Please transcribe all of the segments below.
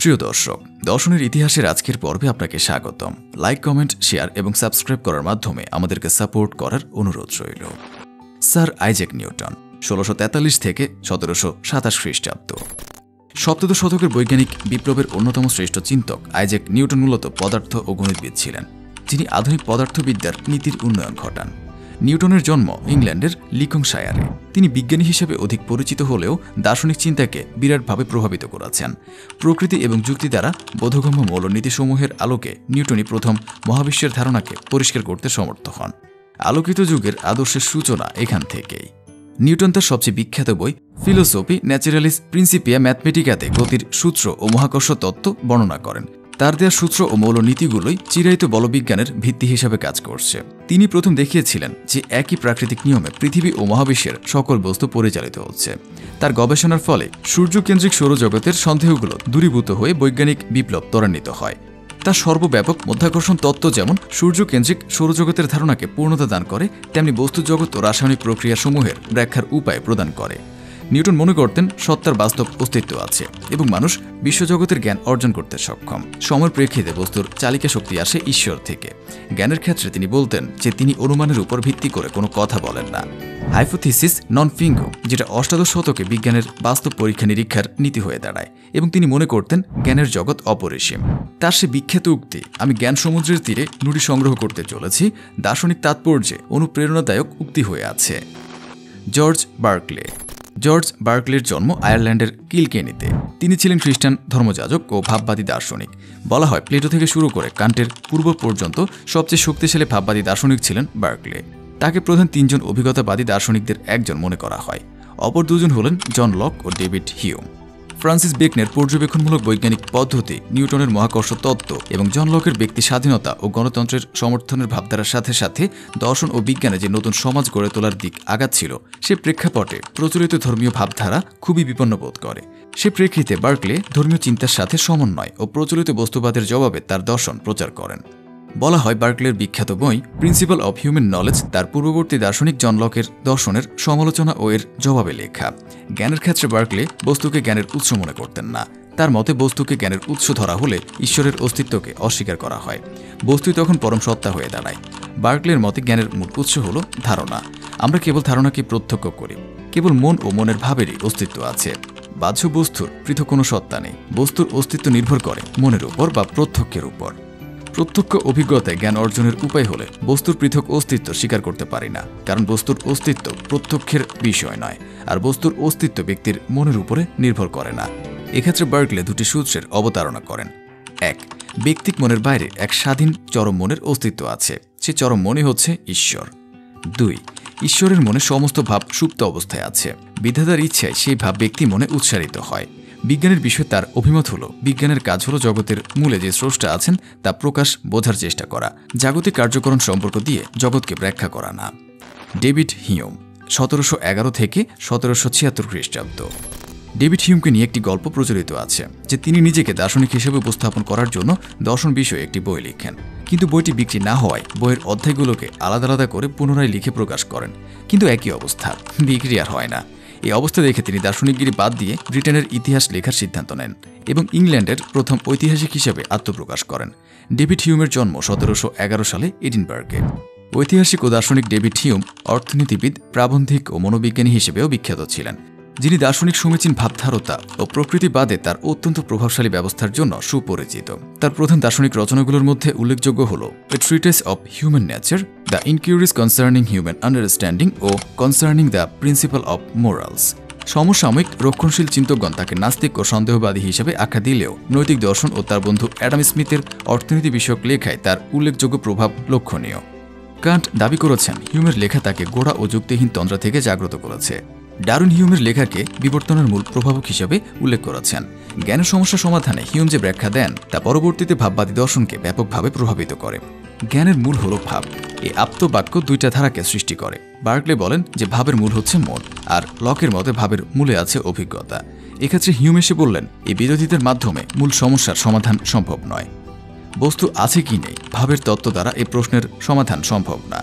প্রিয় দর্শক, দর্শনের ইতিহাসের আজকের পর্বে আপনাকে স্বাগতম। লাইক, কমেন্ট, শেয়ার এবং সাবস্ক্রাইব করার মাধ্যমে আমাদেরকে সাপোর্ট করার অনুরোধ রইল। স্যার আইজ্যাক নিউটন ১৬৪৩ থেকে ১৭২৭ খ্রিস্টাব্দ। সপ্তদশ শতকের বৈজ্ঞানিক বিপ্লবের অন্যতম শ্রেষ্ঠ চিন্তক আইজ্যাক নিউটন মূলত পদার্থ ও গণিতবিদ ছিলেন, যিনি আধুনিক পদার্থবিদ্যার নীতির উন্নয়ন ঘটান। নিউটনের জন্ম ইংল্যান্ডের লিকংশায়ারে। তিনি বিজ্ঞানী হিসেবে অধিক পরিচিত হলেও দার্শনিক চিন্তাকে বিরাটভাবে প্রভাবিত করেছেন। প্রকৃতি এবং যুক্তি দ্বারা বোধগম্য মৌলনীতিসমূহের আলোকে নিউটনই প্রথম মহাবিশ্বের ধারণাকে পরিষ্কার করতে সমর্থ হন। আলোকিত যুগের আদর্শের সূচনা এখান থেকেই। নিউটন তার সবচেয়ে বিখ্যাত বই ফিলোসফি ন্যাচারালিস প্রিন্সিপিয়া ম্যাথমেটিকাতে গতির সূত্র ও মহাকর্ষ তত্ত্ব বর্ণনা করেন। তার দেওয়া সূত্র ও মৌলনীতিগুলোই চিরায়ত বলবিজ্ঞানের ভিত্তি হিসাবে কাজ করছে। তিনি প্রথম দেখিয়েছিলেন যে একই প্রাকৃতিক নিয়মে পৃথিবী ও মহাবিশ্বের সকল বস্তু পরিচালিত হচ্ছে। তার গবেষণার ফলে সূর্যকেন্দ্রিক সৌরজগতের সন্দেহগুলো দূরীভূত হয়ে বৈজ্ঞানিক বিপ্লব ত্বরান্বিত হয়। তার সর্বব্যাপক মধ্যাকর্ষণ তত্ত্ব যেমন সূর্যকেন্দ্রিক সৌরজগতের ধারণাকে পূর্ণতা দান করে, তেমনি বস্তুজগৎ ও রাসায়নিক প্রক্রিয়াসমূহের ব্যাখ্যার উপায় প্রদান করে। নিউটন মনে করতেন সত্তার বাস্তব অস্তিত্ব আছে এবং মানুষ বিশ্বজগতের জ্ঞান অর্জন করতে সক্ষম। সময়ের প্রেক্ষিতে বস্তুর চালিকা শক্তি আসে ঈশ্বর থেকে। জ্ঞানের ক্ষেত্রে তিনি বলতেন যে তিনি অনুমানের উপর ভিত্তি করে কোনো কথা বলেন না। হাইপোথিসিস নন ফিঙ্গো, যেটা অষ্টাদশ শতকে বিজ্ঞানের বাস্তব পরীক্ষা নিরীক্ষার নীতি হয়ে দাঁড়ায়, এবং তিনি মনে করতেন জ্ঞানের জগৎ অপরিসীম। তার সে বিখ্যাত উক্তি, আমি জ্ঞান সমুদ্রের তীরে নুড়ি সংগ্রহ করতে চলেছি, দার্শনিক তাৎপর্যে অনুপ্রেরণাদায়ক উক্তি হয়ে আছে। George Berkeley. জর্জ বার্কলের জন্ম আয়ারল্যান্ডের কিলকেনিতে। তিনি ছিলেন খ্রিস্টান ধর্মযাজক ও ভাববাদী দার্শনিক। বলা হয় প্লেটো থেকে শুরু করে কান্টের পূর্ব পর্যন্ত সবচেয়ে শক্তিশালী ভাববাদী দার্শনিক ছিলেন বার্কলে। তাকে প্রধান তিনজন অভিজ্ঞতাবাদী দার্শনিকদের একজন মনে করা হয়। অপর দুজন হলেন জন লক ও ডেভিড হিউম। ফ্রান্সিস বেকনের পর্যবেক্ষণমূলক বৈজ্ঞানিক পদ্ধতি, নিউটনের মহাকর্ষ তত্ত্ব এবং জন লকের ব্যক্তি স্বাধীনতা ও গণতন্ত্রের সমর্থনের ভাবধারার সাথে সাথে দর্শন ও বিজ্ঞানে যে নতুন সমাজ গড়ে তোলার দিক আগাচ্ছিল, সে প্রেক্ষাপটে প্রচলিত ধর্মীয় ভাবধারা খুবই বিপন্ন বোধ করে। সে প্রেক্ষিতে বার্কলে ধর্মীয় চিন্তার সাথে সমন্বয় ও প্রচলিত বস্তুবাদের জবাবে তার দর্শন প্রচার করেন। বলা হয় বার্কলের বিখ্যাত বই প্রিন্সিপাল অব হিউম্যান নলেজ তার পূর্ববর্তী দার্শনিক জন লকের দর্শনের সমালোচনা ও এর জবাবে লেখা। জ্ঞানের ক্ষেত্রে বার্কলে বস্তুকে জ্ঞানের উৎস মনে করতেন না। তার মতে বস্তুকে জ্ঞানের উৎস ধরা হলে ঈশ্বরের অস্তিত্বকে অস্বীকার করা হয়। বস্তুই তখন পরম সত্তা হয়ে দাঁড়ায়। বার্কলের মতে জ্ঞানের মূল উৎস হল ধারণা। আমরা কেবল ধারণাকে প্রত্যক্ষ করি। কেবল মন ও মনের ভাবেরই অস্তিত্ব আছে। বাহ্য বস্তুর পৃথক কোনো সত্তা নেই। বস্তুর অস্তিত্ব নির্ভর করে মনের উপর বা প্রত্যক্ষের উপর। প্রত্যক্ষ অভিজ্ঞতায় জ্ঞান অর্জনের উপায় হলে বস্তুর পৃথক অস্তিত্ব স্বীকার করতে পারি না, কারণ বস্তুর অস্তিত্ব প্রত্যক্ষের বিষয় নয়, আর বস্তুর অস্তিত্ব ব্যক্তির মনের উপরে নির্ভর করে না। এক্ষেত্রে বার্কলে দুটি সূত্রের অবতারণা করেন। ১. ব্যক্তিক মনের বাইরে এক স্বাধীন চরম মনের অস্তিত্ব আছে, সে চরম মনে হচ্ছে ঈশ্বর। ২. ঈশ্বরের মনে সমস্ত ভাব সুপ্ত অবস্থায় আছে। বিধাতার ইচ্ছায় সেই ভাব ব্যক্তি মনে উৎসারিত হয়। বিজ্ঞানের বিষয়ে তার অভিমত হল বিজ্ঞানের কাজ হল জগতের মূলে যে স্রষ্টা আছেন তা প্রকাশ বোঝার চেষ্টা করা, জাগতিক কার্যকরণ সম্পর্ক দিয়ে জগৎকে ব্যাখ্যা করা না। ডেভিড হিউম ১৭১১ থেকে ১৭৭৬ খ্রিস্টাব্দ। ডেভিড হিউমকে নিয়ে একটি গল্প প্রচলিত আছে যে তিনি নিজেকে দার্শনিক হিসেবে উপস্থাপন করার জন্য দর্শন বিষয়ে একটি বই লিখেন, কিন্তু বইটি বিক্রি না হওয়ায় বইয়ের অধ্যায়গুলোকে আলাদা আলাদা করে পুনরায় লিখে প্রকাশ করেন, কিন্তু একই অবস্থা, বিক্রি আর হয় না। এই অবস্থা দেখে তিনি দার্শনিকগিরি বাদ দিয়ে ব্রিটেনের ইতিহাস লেখার সিদ্ধান্ত নেন এবং ইংল্যান্ডের প্রথম ঐতিহাসিক হিসেবে আত্মপ্রকাশ করেন। ডেভিড হিউমের জন্ম ১৭১১ সালে এডিনবার্গে। ঐতিহাসিক ও দার্শনিক ডেভিড হিউম অর্থনীতিবিদ, প্রাবন্ধিক ও মনোবিজ্ঞানী হিসেবেও বিখ্যাত ছিলেন, যিনি দার্শনিক সমীচীন ভাবধারতা ও প্রকৃতিবাদে তার অত্যন্ত প্রভাবশালী ব্যবস্থার জন্য সুপরিচিত। তার প্রধান দার্শনিক রচনাগুলোর মধ্যে উল্লেখযোগ্য হল a treatise of human nature, the inquiries concerning human understanding ও concerning the principal of morals. সমসাময়িক রক্ষণশীল চিন্তকগণ তাকে নাস্তিক ও সন্দেহবাদী হিসেবে আখ্যা দিলেও নৈতিক দর্শন ও তার বন্ধু অ্যাডাম স্মিথের অর্থনীতি বিষয়ক লেখায় তার উল্লেখযোগ্য প্রভাব লক্ষণীয়। কান্ট দাবি করেছেন হিউমের লেখা তাকে গোড়া ও যুক্তিহীন তন্দ্রা থেকে জাগ্রত করেছে। ডারউইন হিউমের লেখাকে বিবর্তনের মূল প্রভাবক হিসেবে উল্লেখ করেছেন। জ্ঞানের সমস্যা সমাধানে হিউম যে ব্যাখ্যা দেন তা পরবর্তীতে ভাববাদী দর্শনকে ব্যাপকভাবে প্রভাবিত করে। জ্ঞানের মূল হল ভাব। এই আপ্তবাক্য দুইটা ধারাকে সৃষ্টি করে। বার্কলে বলেন যে ভাবের মূল হচ্ছে মন, আর লকের মতে ভাবের মূলে আছে অভিজ্ঞতা। এক্ষেত্রে হিউম এসে বললেন এই বিরোধিতার মাধ্যমে মূল সমস্যার সমাধান সম্ভব নয়। বস্তু আছে কি নেই ভাবের তত্ত্ব দ্বারা এই প্রশ্নের সমাধান সম্ভব না।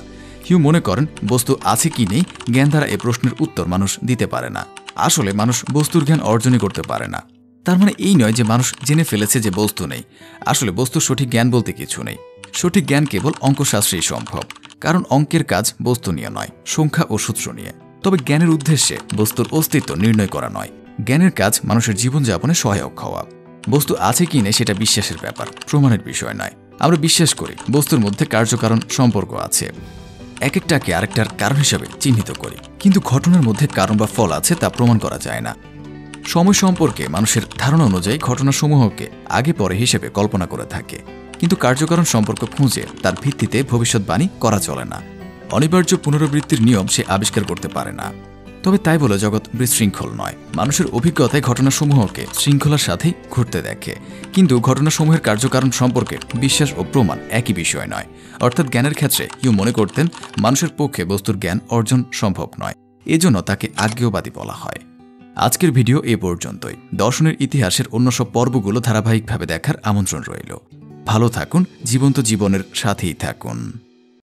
হিউম মনে করেন বস্তু আছে কি নেই জ্ঞান দ্বারা এ প্রশ্নের উত্তর মানুষ দিতে পারে না। আসলে মানুষ বস্তুর জ্ঞান অর্জনই করতে পারে না। তার মানে এই নয় যে মানুষ জেনে ফেলেছে যে বস্তু নেই। আসলে বস্তুর সঠিক জ্ঞান বলতে কিছু নেই। সঠিক জ্ঞান কেবল অঙ্কশাস্ত্রেই সম্ভব, কারণ অঙ্কের কাজ বস্তু নিয়ে নয়, সংখ্যা ও সূত্র নিয়ে। তবে জ্ঞানের উদ্দেশ্যে বস্তুর অস্তিত্ব নির্ণয় করা নয়। জ্ঞানের কাজ মানুষের জীবনযাপনে সহায়ক হওয়া। বস্তু আছে কি নেই সেটা বিশ্বাসের ব্যাপার, প্রমাণের বিষয় নয়। আমরা বিশ্বাস করি বস্তুর মধ্যে কার্যকারণ সম্পর্ক আছে, এক একটাকে আরেকটার কারণ হিসেবে চিহ্নিত করি, কিন্তু ঘটনার মধ্যে কারণ বা ফল আছে তা প্রমাণ করা যায় না। সময় সম্পর্কে মানুষের ধারণা অনুযায়ী ঘটনাসমূহকে আগে পরে হিসেবে কল্পনা করে থাকে, কিন্তু কার্যকারণ সম্পর্ক খুঁজে তার ভিত্তিতে ভবিষ্যৎবাণী করা চলে না। অনিবার্য পুনরাবৃত্তির নিয়ম সে আবিষ্কার করতে পারে না। তবে তাই বলে জগৎ বিশৃঙ্খল নয়। মানুষের অভিজ্ঞতায় ঘটনাসমূহকে শৃঙ্খলার সাথেই ঘটতে দেখে, কিন্তু ঘটনাসমূহের কার্যকারণ সম্পর্কে বিশ্বাস ও প্রমাণ একই বিষয় নয়। অর্থাৎ জ্ঞানের ক্ষেত্রে ইউ মনে করতেন মানুষের পক্ষে বস্তুর জ্ঞান অর্জন সম্ভব নয়, এজন্য তাকে আজ্ঞেয়বাদী বলা হয়। আজকের ভিডিও এ পর্যন্তই। দর্শনের ইতিহাসের অন্য সব পর্বগুলো ধারাবাহিকভাবে দেখার আমন্ত্রণ রইল। ভালো থাকুন, জীবন্ত জীবনের সাথেই থাকুন।